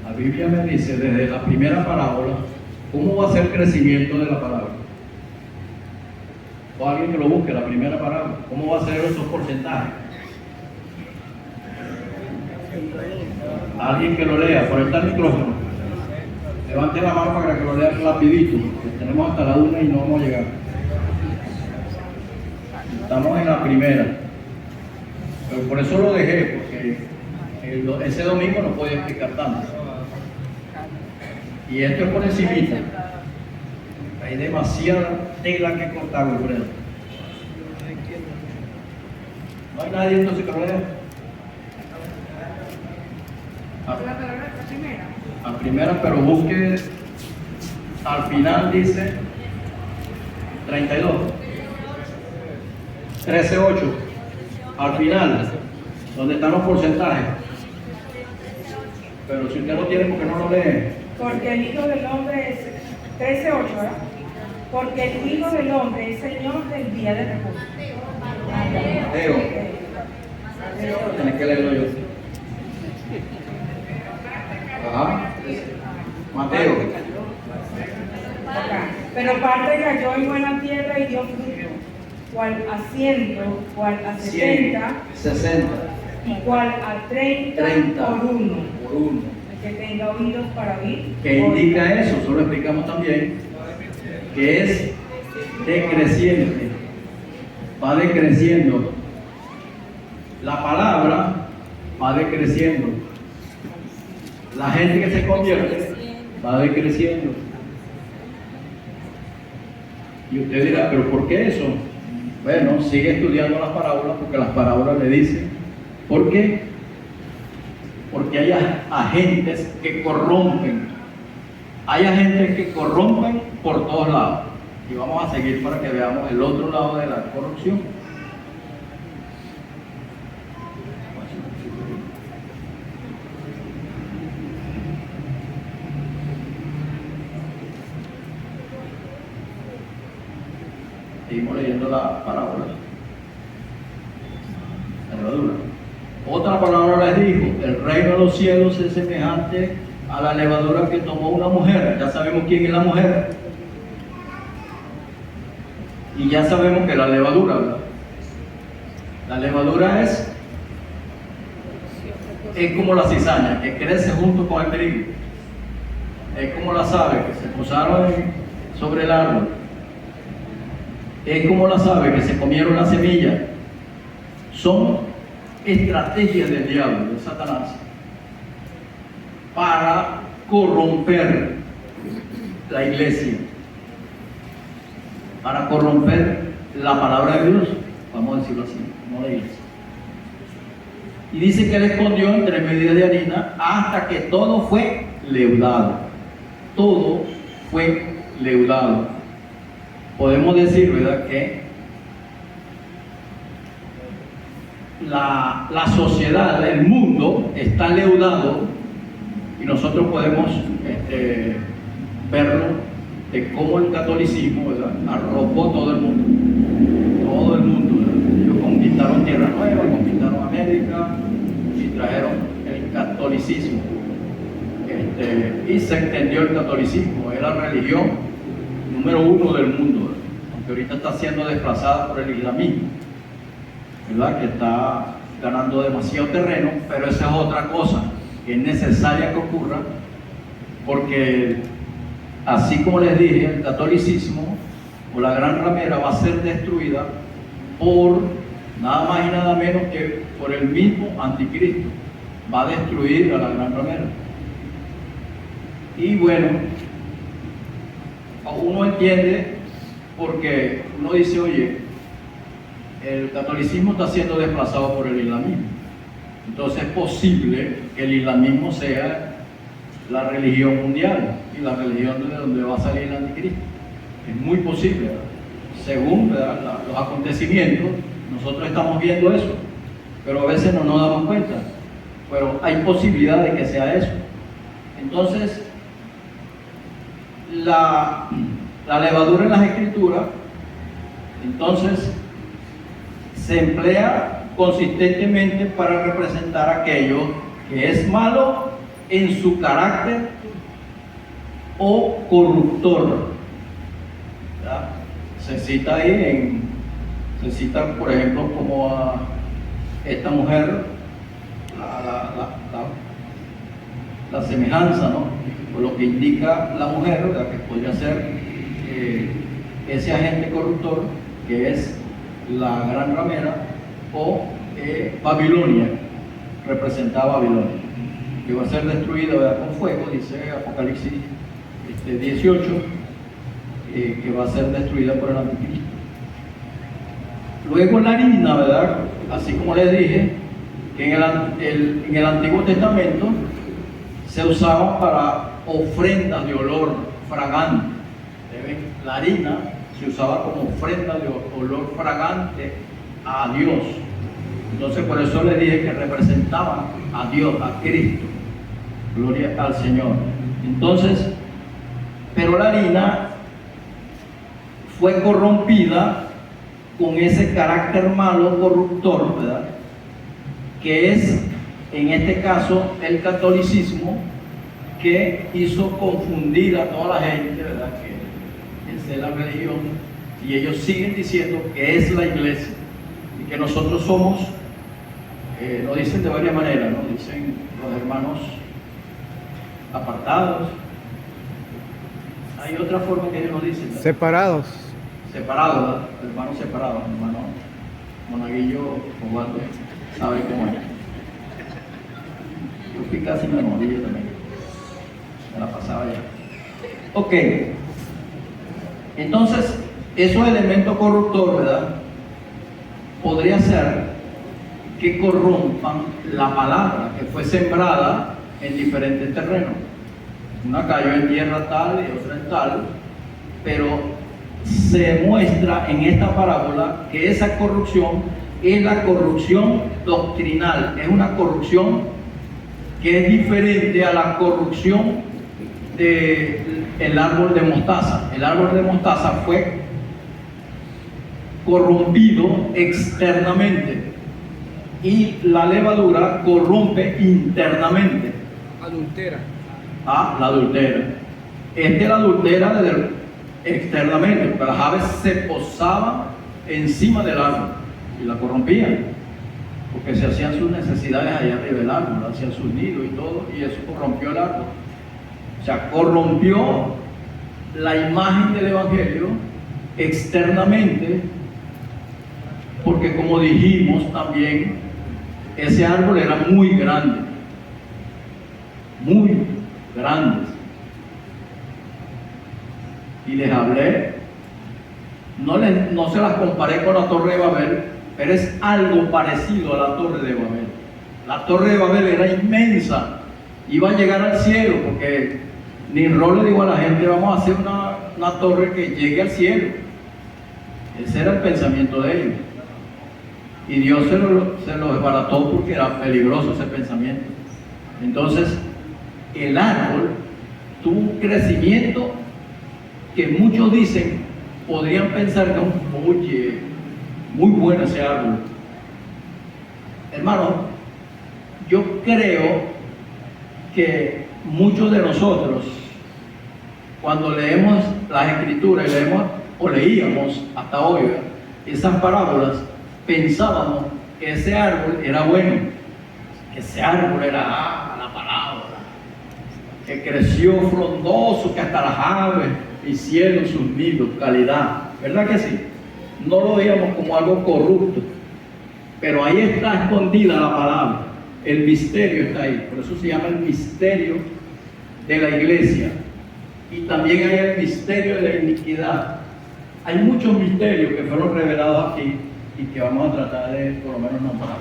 La Biblia me dice desde la primera parábola cómo va a ser el crecimiento de la palabra. O alguien que lo busque, la primera parábola, cómo va a ser esos porcentajes. Alguien que lo lea, por ahí está el micrófono. Levante la mano para que lo lea rapidito, que tenemos hasta la 1 y no vamos a llegar. Estamos en la primera. Pero por eso lo dejé, porque ese domingo no podía explicar tanto. Y esto es por encimita. Hay demasiada tela que cortar, Wilfredo. No hay nadie entonces que lo lea. La primera, pero busque al final, dice 32, 13:8, al final, donde están los porcentajes. Pero si usted lo tiene, ¿por qué no lo lee? Porque el Hijo del Hombre es 13:8, ¿verdad? Porque el Hijo del Hombre es Señor del día de reposo. Mateo. Tienes que leerlo yo. Ajá. Mateo. Acá. Pero parte cayó en buena tierra y dio fruto, cual a 100, cual a 70, 60, y cual a 30 por uno. por uno. El que tenga oídos para oír. ¿Qué indica eso? Solo explicamos también que es decreciente, va decreciendo. La palabra va decreciendo. La gente que se convierte va decreciendo. Y usted dirá, ¿pero por qué eso? Bueno, sigue estudiando las parábolas, porque las parábolas le dicen. ¿Por qué? Porque hay agentes que corrompen. Hay agentes que corrompen por todos lados. Y vamos a seguir para que veamos el otro lado de la corrupción. Seguimos leyendo la parábola. La levadura. Otra palabra les dijo: el reino de los cielos es semejante a la levadura que tomó una mujer. Ya sabemos quién es la mujer. Y ya sabemos que la levadura, ¿verdad? La levadura es como la cizaña, que crece junto con el trigo. Es como las aves que se posaron sobre el árbol. Es como las aves que se comieron la semilla. Son estrategias del diablo, de Satanás, para corromper la iglesia, para corromper la palabra de Dios, vamos a decirlo así, no la iglesia. Y dice que él escondió en 3 medidas de harina hasta que todo fue leudado. Todo fue leudado. Podemos decir, ¿verdad?, que la sociedad, el mundo está leudado, y nosotros podemos verlo de cómo el catolicismo, ¿verdad?, arropó todo el mundo. Todo el mundo, ¿verdad? Ellos conquistaron Tierra Nueva, conquistaron América y trajeron el catolicismo. Y se extendió el catolicismo, es la religión número 1 del mundo, aunque ahorita está siendo desplazada por el islamismo, ¿verdad?, que está ganando demasiado terreno, pero esa es otra cosa que es necesaria que ocurra, porque así como les dije, el catolicismo o la gran ramera va a ser destruida por nada más y nada menos que por el mismo anticristo. Va a destruir a la gran ramera. Y bueno, uno entiende, porque uno dice, oye, el catolicismo está siendo desplazado por el islamismo. Entonces es posible que el islamismo sea la religión mundial y la religión de donde va a salir el anticristo. Es muy posible, ¿verdad? Según, ¿verdad?, los acontecimientos, nosotros estamos viendo eso, pero a veces no nos damos cuenta. Pero hay posibilidad de que sea eso. Entonces, la levadura en las escrituras, entonces, se emplea consistentemente para representar aquello que es malo en su carácter o corruptor, ¿verdad? Se cita ahí, se cita, por ejemplo, como a esta mujer, la semejanza, ¿no? O lo que indica la mujer, ¿verdad?, que podría ser ese agente corruptor que es la gran ramera, o Babilonia, representaba a Babilonia, que va a ser destruida, ¿verdad?, con fuego, dice Apocalipsis 18, que va a ser destruida por el anticristo. Luego la harina, ¿verdad?, así como les dije, que en el Antiguo Testamento se usaba para ofrendas de olor fragante. ¿Ven? La harina se usaba como ofrenda de olor fragante a Dios. Entonces por eso les dije que representaban a Dios, a Cristo. Gloria al Señor. Entonces, pero la harina fue corrompida con ese carácter malo, corruptor, ¿verdad?, que es, en este caso, el catolicismo, que hizo confundir a toda la gente, ¿verdad?, que esa es la religión, y ellos siguen diciendo que es la iglesia, y que nosotros somos, lo dicen de varias maneras, ¿no? Dicen los hermanos apartados. Hay otra forma que ellos nos dicen, ¿verdad? Separados. Separados, ¿verdad? Hermanos separados, hermano Monaguillo Osvaldo sabe cómo es. Yo fui casi Monaguillo también, me la pasaba ya. Ok, entonces esos elementos corruptores, ¿verdad?, podría ser que corrompan la palabra que fue sembrada en diferentes terrenos. Una cayó en tierra tal y otra en tal, pero se muestra en esta parábola que esa corrupción es la corrupción doctrinal, es una corrupción que es diferente a la corrupción del árbol de mostaza. El árbol de mostaza fue corrompido externamente y la levadura corrompe internamente. Adultera. La adultera. La adultera externamente, porque las aves se posaban encima del árbol y la corrompían, porque se hacían sus necesidades allá arriba del árbol, hacían sus nidos y todo, y eso corrompió el árbol. O sea, corrompió la imagen del Evangelio externamente, porque como dijimos también, ese árbol era muy grande, muy grande. Y les hablé, no se las comparé con la Torre de Babel, pero es algo parecido a la Torre de Babel. La Torre de Babel era inmensa, iba a llegar al cielo, porque Nimrod le dijo a la gente: vamos a hacer una torre que llegue al cielo. Ese era el pensamiento de ellos. Y Dios se lo desbarató porque era peligroso ese pensamiento. Entonces, el árbol tuvo un crecimiento que muchos dicen, podrían pensar que es muy bueno ese árbol. Hermano, yo creo que muchos de nosotros, cuando leemos las escrituras y leíamos hasta hoy esas parábolas, pensábamos que ese árbol era bueno, que ese árbol era la palabra, que creció frondoso, que hasta las aves hicieron sus nidos, calidad, ¿verdad que sí? No lo veíamos como algo corrupto, pero ahí está escondida la palabra, el misterio está ahí, por eso se llama el misterio de la iglesia. Y también hay el misterio de la iniquidad. Hay muchos misterios que fueron revelados aquí y que vamos a tratar de por lo menos nombrar.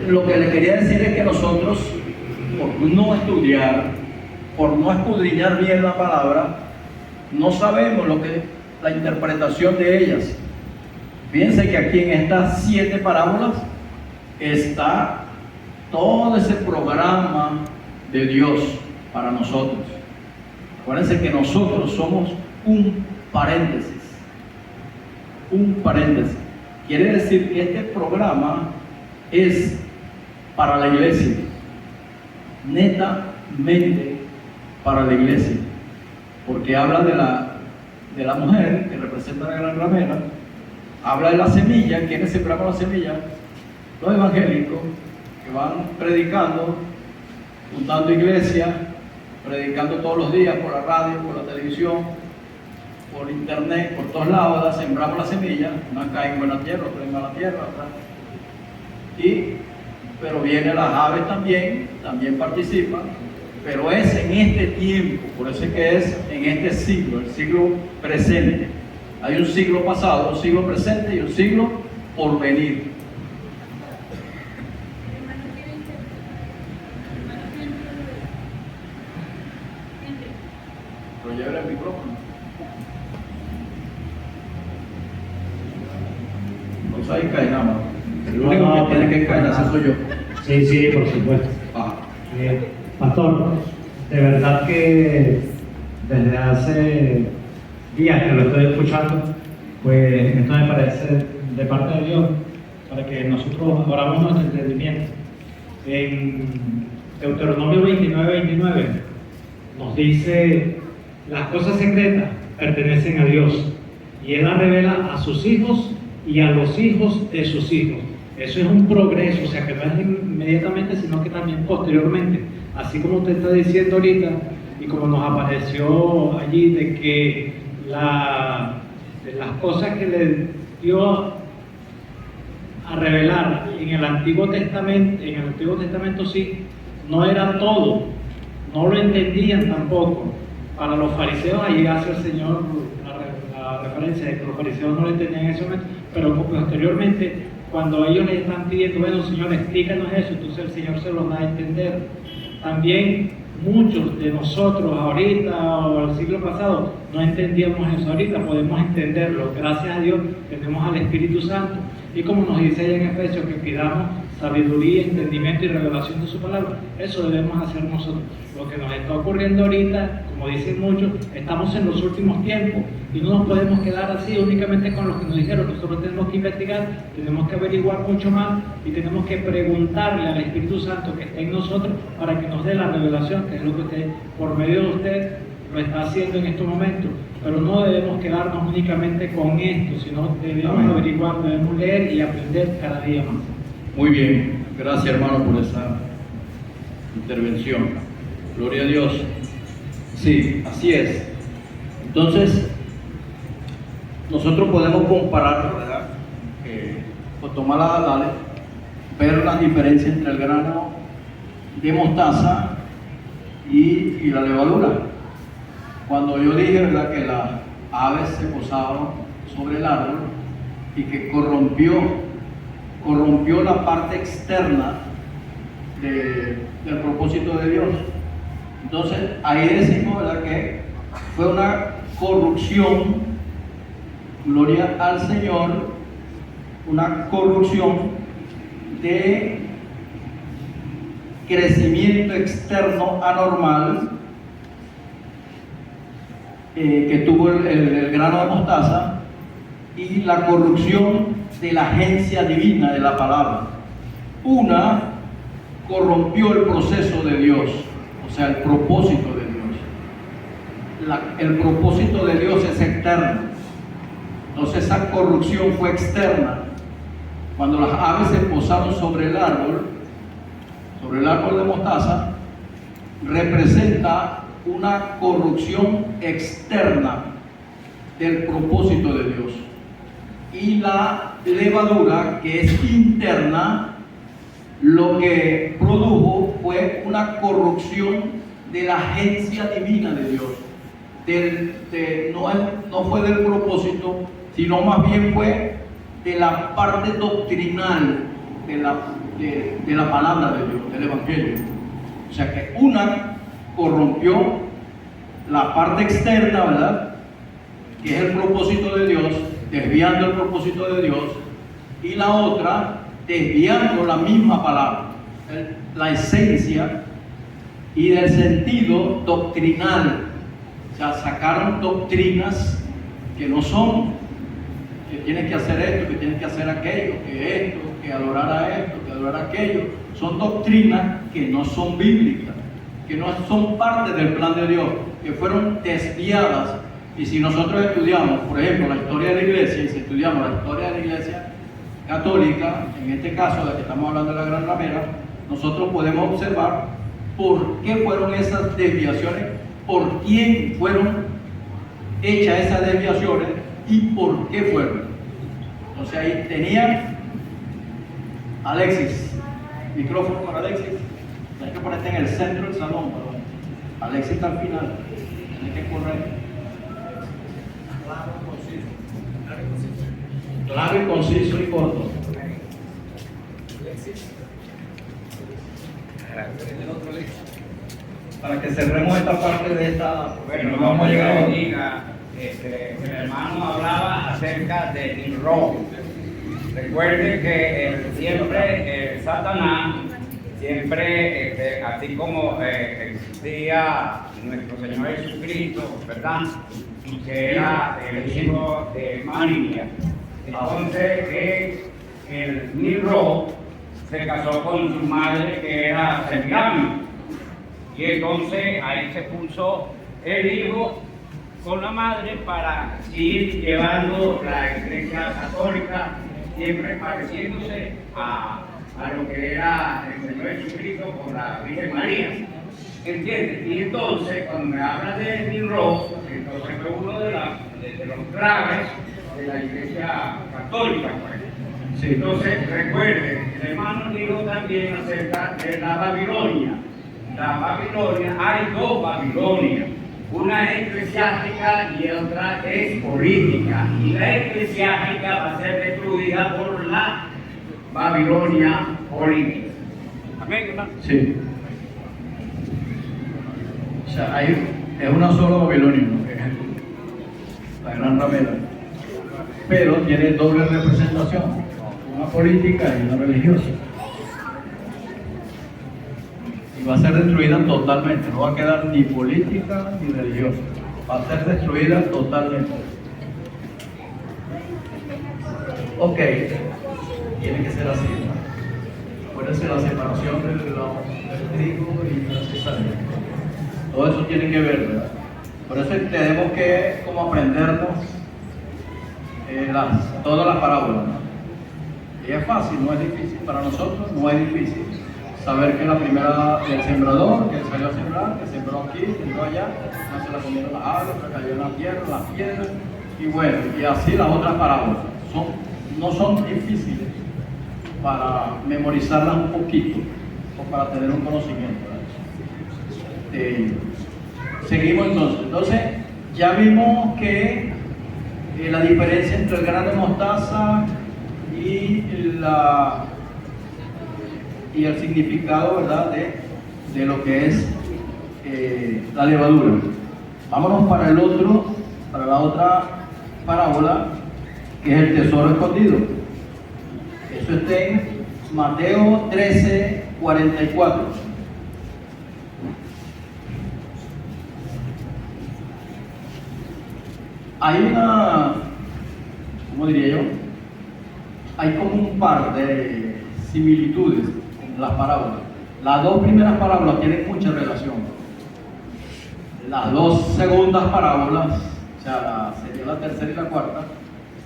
lo que le quería decir es que nosotros, por no estudiar, por no escudriñar bien la palabra, no sabemos la interpretación de ellas. Fíjense que aquí en estas 7 parábolas está todo ese programa de Dios para nosotros. Acuérdense que nosotros somos un paréntesis. Un paréntesis. Quiere decir que este programa es para la iglesia, netamente para la iglesia, porque habla de la mujer que representa la gran ramera, habla de la semilla. ¿Quiénes sembramos la semilla? Los evangélicos que van predicando, fundando iglesias, predicando todos los días por la radio, por la televisión, por internet, por todos lados. Sembramos la semilla, una cae en buena tierra, otra en mala tierra, pero vienen las aves también participan, pero es en este tiempo, por eso es que es en este siglo, el siglo presente. Hay un siglo pasado, un siglo presente y un siglo por venir. Pero lleva el micrófono. No sabes caer nada más. El único que tiene que caer soy yo. Sí, sí, por supuesto. Ah. Pastor, de verdad que desde hace días que lo estoy escuchando, pues esto me parece de parte de Dios, para que nosotros abramos nuestro entendimiento. En Deuteronomio 29:29 nos dice: las cosas secretas pertenecen a Dios, y Él las revela a sus hijos y a los hijos de sus hijos. Eso es un progreso, o sea que no es inmediatamente, sino que también posteriormente. Así como usted está diciendo ahorita, y como nos apareció allí, de que de las cosas que le dio a revelar en el Antiguo Testamento sí, no era todo, no lo entendían tampoco. Para los fariseos, allí hace el Señor la referencia de que los fariseos no lo entendían en ese momento, pero posteriormente, cuando ellos le están pidiendo: bueno, Señor, explícanos eso, entonces el Señor se los da a entender. También muchos de nosotros ahorita o el siglo pasado no entendíamos eso. Ahorita podemos entenderlo, gracias a Dios tenemos al Espíritu Santo, y como nos dice allá en Efesios, que pidamos sabiduría, entendimiento y revelación de su palabra. Eso debemos hacer nosotros. Lo que nos está ocurriendo ahorita, como dicen muchos, estamos en los últimos tiempos y no nos podemos quedar así únicamente con lo que nos dijeron. Nosotros tenemos que investigar, tenemos que averiguar mucho más y tenemos que preguntarle al Espíritu Santo que está en nosotros para que nos dé la revelación, que es lo que usted, por medio de usted, lo está haciendo en estos momentos. Pero no debemos quedarnos únicamente con esto, sino debemos averiguar, debemos leer y aprender cada día más. Muy bien, gracias hermano por esa intervención. Gloria a Dios. Sí, así es. Entonces, nosotros podemos comparar, ¿verdad? O tomar ver la diferencia entre el grano de mostaza y la levadura. Cuando yo dije, ¿verdad?, que las aves se posaban sobre el árbol y que corrompió la parte externa del propósito de Dios. Entonces, ahí decimos, ¿verdad?, que fue una corrupción, gloria al Señor, una corrupción de crecimiento externo anormal que tuvo el grano de mostaza, y la corrupción de la agencia divina de la palabra. Una corrompió el proceso de Dios, o sea, el propósito de Dios. El propósito de Dios es externo. Entonces esa corrupción fue externa. Cuando las aves se posaron sobre el árbol de mostaza, representa una corrupción externa del propósito de Dios. Y la levadura, que es interna, lo que produjo fue una corrupción de la agencia divina de Dios. No fue del propósito, sino más bien fue de la parte doctrinal de la palabra de Dios, del Evangelio. O sea que una corrompió la parte externa, ¿verdad? Que es el propósito de Dios, desviando el propósito de Dios, y la otra desviando la misma palabra, la esencia y del sentido doctrinal. O sea, sacaron doctrinas que no son, que tienes que hacer esto, que tienes que hacer aquello, que esto, que adorar a esto, que adorar a aquello. Son doctrinas que no son bíblicas, que no son parte del plan de Dios, que fueron desviadas. Y si nosotros estudiamos, por ejemplo, la historia de la iglesia, y si estudiamos la historia de la iglesia católica, en este caso de la que estamos hablando de la Gran Ramera, nosotros podemos observar por qué fueron esas desviaciones, por quién fueron hechas esas desviaciones y por qué fueron. Entonces ahí tenía Alexis, micrófono para Alexis, hay que ponerte en el centro del salón, pero Alexis está al final, tiene que correr. Claro y conciso y corto. Para que cerremos esta parte de esta. Bueno, vamos a llegar a diga, el hermano hablaba acerca de Nimrod. Recuerde que siempre Satanás, siempre, así como existía nuestro Señor Jesucristo, ¿verdad? Y que era el hijo de María. Entonces, el Nimrod se casó con su madre, que era Semíramis. Y entonces ahí se puso el hijo con la madre para ir llevando la iglesia católica, siempre pareciéndose a lo que era el Señor Jesucristo con la Virgen María. ¿Entiendes? Y entonces, cuando me habla de Nimrod, entonces fue uno de los graves de la iglesia católica. Pues. Sí. Entonces, recuerden, el hermano dijo también acerca de la Babilonia. La Babilonia, hay dos Babilonias, una es eclesiástica y otra es política. Y la eclesiástica va a ser destruida por la Babilonia política. Amén, hermano. Sí. O sea, es una sola Babilonia, ¿no? La Gran Ramera. Pero tiene doble representación, una política y una religiosa. Y va a ser destruida totalmente, no va a quedar ni política ni religiosa. Va a ser destruida totalmente. Ok, tiene que ser así, ¿no? Puede ser la separación del trigo y la cizaña. Todo eso tiene que ver, ¿verdad? Por eso tenemos que como aprendernos todas las parábolas, ¿no? Y es fácil, no es difícil para nosotros, no es difícil saber que la primera del sembrador, que salió a sembrar, que sembró aquí, sembró allá, no se la comieron las aves, se cayó en la tierra, las piedras, y bueno, y así las otras parábolas. No son difíciles para memorizarlas un poquito o para tener un conocimiento, seguimos entonces ya vimos que la diferencia entre el grano de mostaza y el significado, ¿verdad?, de lo que es la levadura. Vámonos para la otra parábola, que es el tesoro escondido. Eso está en Mateo 13:44. Hay ¿cómo diría yo? Hay como un par de similitudes en las parábolas. Las dos primeras parábolas tienen mucha relación. Las dos segundas parábolas, o sea, sería la tercera y la cuarta,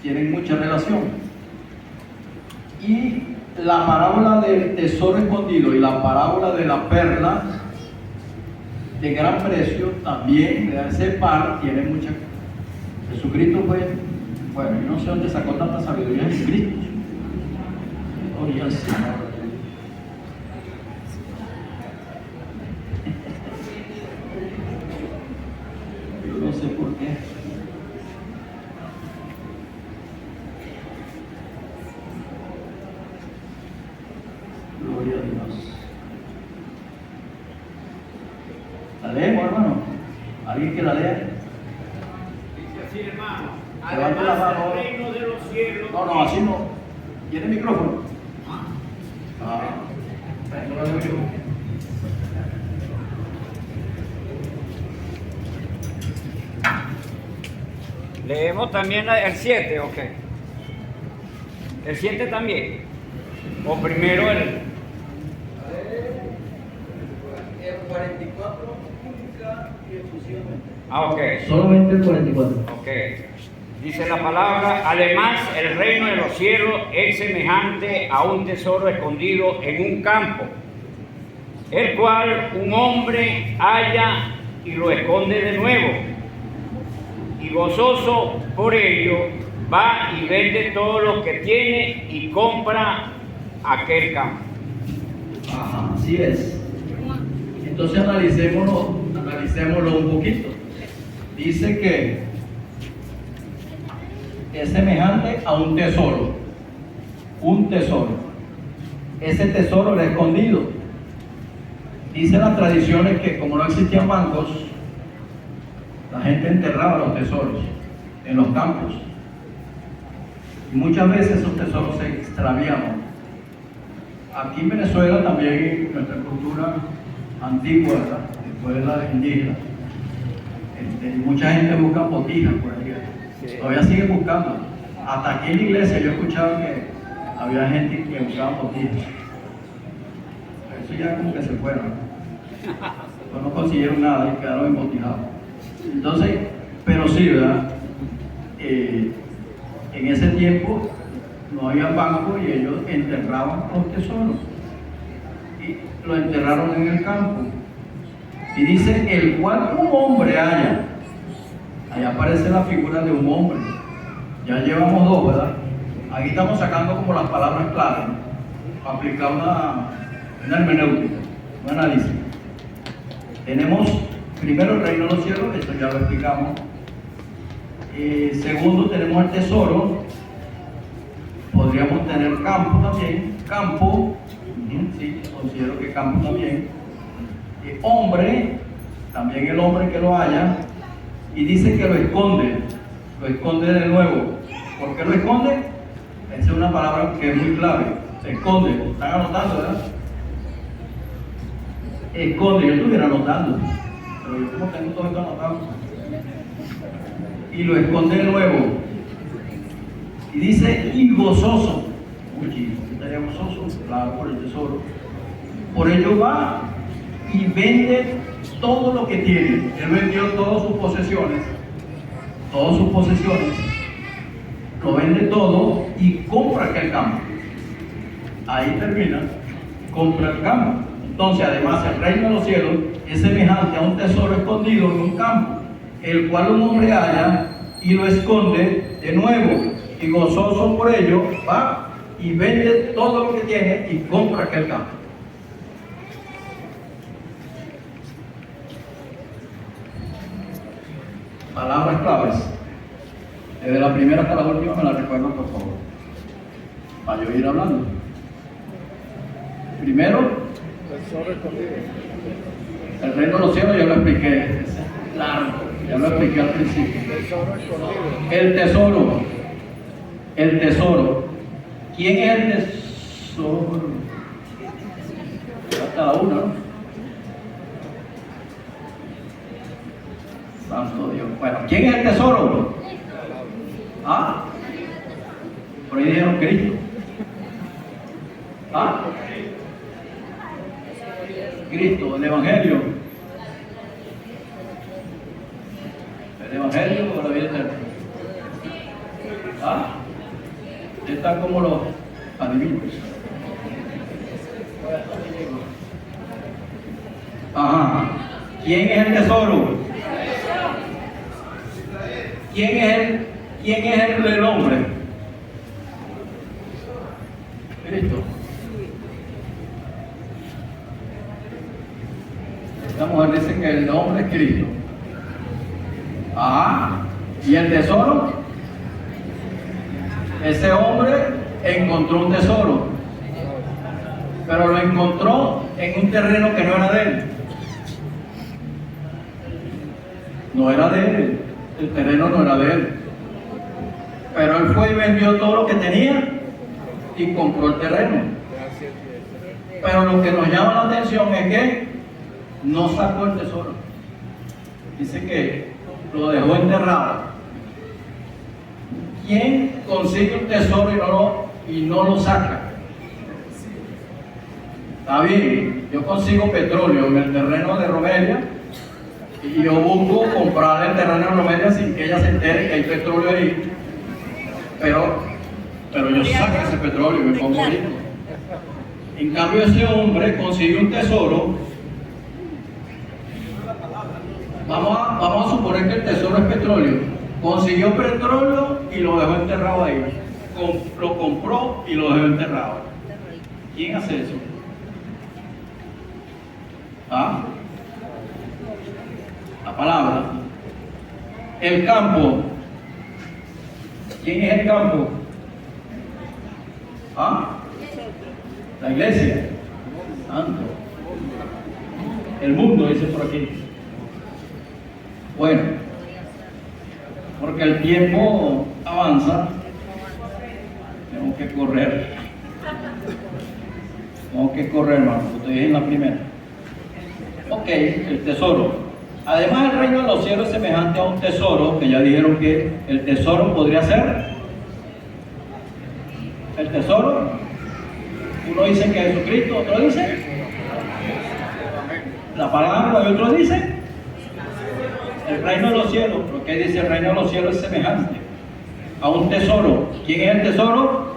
tienen mucha relación. Y la parábola del tesoro escondido y la parábola de la perla de gran precio también, de ese par, tienen mucha. Jesucristo fue, bueno, yo no sé dónde sacó tanta sabiduría Jesucristo. Gloria al Señor. Yo no sé por qué. Dios. ¿La leemos, hermano? ¿Alguien que la lea? Dice así, hermano. Levante la Además, mano. el reino de los cielos. No, así no. ¿Tiene micrófono? No lo digo yo. Leemos también el 7, ok. El 7 también. O primero el. El 44 única y exclusivamente. Ah, ok. Solamente el 44. Ok. Dice la palabra, además el reino de los cielos es semejante a un tesoro escondido en un campo, el cual un hombre halla y lo esconde de nuevo, y gozoso por ello va y vende todo lo que tiene y compra aquel campo. Ajá, así es. Entonces analicémoslo un poquito. Dice que es semejante a un tesoro. Un tesoro. Ese tesoro era escondido. Dicen las tradiciones que como no existían bancos, la gente enterraba los tesoros en los campos. Y muchas veces esos tesoros se extraviaban. Aquí en Venezuela también, nuestra cultura antigua, ¿verdad? Después de la indígena, mucha gente busca botijas por ahí. Todavía sigue buscando. Hasta aquí en la iglesia yo escuchaba que había gente que buscaba botijas. Eso ya como que se fueron. No consiguieron nada y quedaron embotijados. Entonces, pero sí, ¿verdad? En ese tiempo no había banco y ellos enterraban los tesoros. Y lo enterraron en el campo. Y dice, el cual un hombre haya. Ahí aparece la figura de un hombre. Ya llevamos dos, ¿verdad? Aquí estamos sacando como las palabras clave, ¿no? Para aplicar una hermenéutica, un análisis. Tenemos primero el reino de los cielos, esto ya lo explicamos. Segundo, tenemos el tesoro. Podríamos tener campo también. Campo, sí, considero que campo también. Hombre, también el hombre que lo haya. Y dice que lo esconde de nuevo. ¿Por qué lo esconde? Esa es una palabra que es muy clave. Se esconde. ¿Están anotando, verdad? Esconde. Yo estuviera anotando, pero yo como tengo todo esto anotado. Y lo esconde de nuevo. Y dice, y gozoso. Uy, estaría gozoso, claro, por el tesoro. Por ello va y vende todo lo que tiene. Él vendió todas sus posesiones, lo vende todo y compra aquel campo. Ahí termina, compra el campo. Entonces, además, el reino de los cielos es semejante a un tesoro escondido en un campo, el cual un hombre halla y lo esconde de nuevo, y gozoso por ello va y vende todo lo que tiene y compra aquel campo. Palabras claves. Desde la primera hasta la última me la recuerdan, por favor, para yo ir hablando. Primero, el reino de los cielos, ya lo expliqué. Claro, ya lo expliqué al principio. El tesoro. ¿Quién es el tesoro? Cada uno, ¿no? Santo Dios. Bueno, ¿quién es el tesoro? ¿Ah? Por ahí dijeron Cristo. ¿Ah? Cristo, el Evangelio. El Evangelio o la vida eterna. ¿Ah? Están como los adivinos. Ajá. ¿Quién es el tesoro? ¿Quién es el hombre? Cristo. Esta mujer dice que el hombre es Cristo. Ah, ¿y el tesoro? Ese hombre encontró un tesoro, pero lo lo encontró en un terreno que no era de él. No era de él, el terreno no era de él. Pero él fue y vendió todo lo que tenía y compró el terreno. Pero lo que nos llama la atención es que no sacó el tesoro. Dice que lo dejó enterrado. ¿Quién consigue un tesoro y no lo saca? Está bien, yo consigo petróleo en el terreno de Romelia y yo busco comprar el terreno de Romelia sin que ella se entere que hay petróleo ahí, pero yo saco ese petróleo y me pongo rico. En cambio, ese hombre consigue un tesoro. Vamos a suponer que el tesoro es petróleo. Consiguió petróleo y lo dejó enterrado ahí. Lo compró y lo dejó enterrado. ¿Quién hace eso? ¿Ah? La palabra. El campo. ¿Quién es el campo? ¿Ah? La iglesia. Santo. El mundo, dice por aquí. Bueno, porque el tiempo avanza, tengo que correr. Hermano, estoy en la primera. Ok, el tesoro. Además, el reino de los cielos es semejante a un tesoro, que ya dijeron que el tesoro podría ser. El tesoro, uno dice que Jesucristo, otro dice la palabra, y otro dice el reino de los cielos. Porque dice el reino de los cielos es semejante a un tesoro. ¿Quién es el tesoro?